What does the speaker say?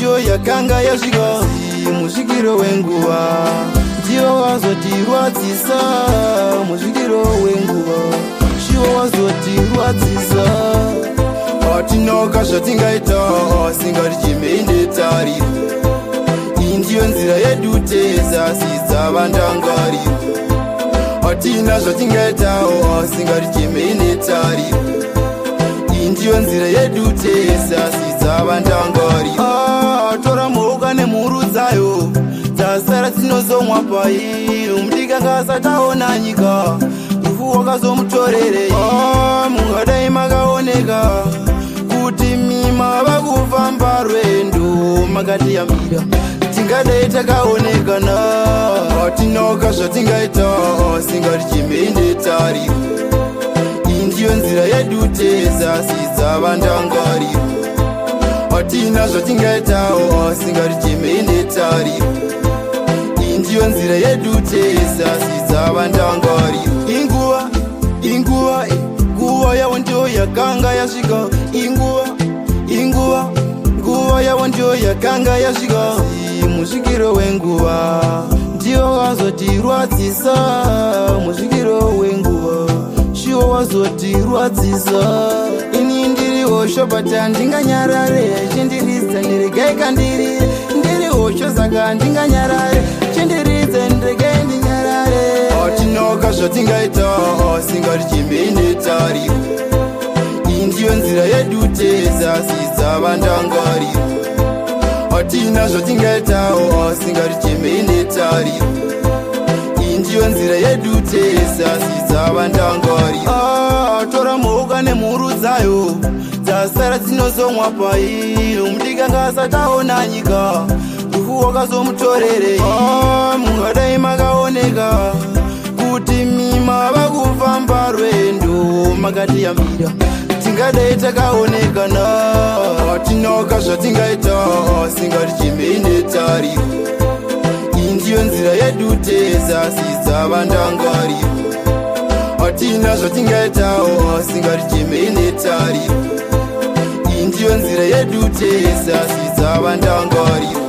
ndiyo yakanga yasvika musvikiro wenguva, ndiyo wazotirwadzisa musvikiro wenguva, shiwo wazotirwadzisa. Hatinoka zvatingaita singarichimende tariro, iyi ndiyo nzira yedu tesa sidzava ndangariro. Hatina zvatingaitawo singarichimende tariro, iyi ndiyo nzira yedu tesa sidzava ndangariro. Tora mhuka nemhuru dzayo dzasara dzinozomwa pairi, mudikanga asati aona nyika rufu wakazomutorerei. Mungadai makaoneka kuti mima vakufamba rwendo makatiyamira, tingadai takaonekana. Hatinoka zvatingaita singarichimende tariro, iyi ndiyo nzira yedu tesa sidzava ndangariro. Hatina zvatingaitawo singarichimende tariro, iyi ndiyo nzira yedu tesa sidzava ndangariro. Nguva yavo ndiyo yakanga yasvika, nguva yavo ndiyo yakanga yasvika musvikiro wenguva, ndiyo wazotirwadzisa musvikiro wenguva, shiwo wazotirwadzisa. Ini ndiri hosho but handinganyarare, chindiridze ndiregai kandiri, ndiri hosho saka handinganyarare, chindiridze ndiregai ndinyarare. Hatinoka zvatingaita singarichimende tariro, iyi ndiyo nzira yedu tesa sidzava ndangariro. Hatina zvatingaitawo singarichimende tariro, iyi ndiyo nzira yedu tesa sidzava ndangariro. Tora mhuka nemhuru dzayo dzasara dzinozomwa pairi, mudikanga asati aona nyika rufu wakazomutorerei. Mungadai makaoneka kuti mima vakufamba rwendo makatiyamira, tingadai takaonekana. Hatinoka zvatingaita singarichimende tariro, iyi ndiyo nzira yedu tesa sidzava ndangariro. Hatina zvatingaitawo singarichimende tariro, iyi ndiyo nzira yedu tesa sidzava ndangariro.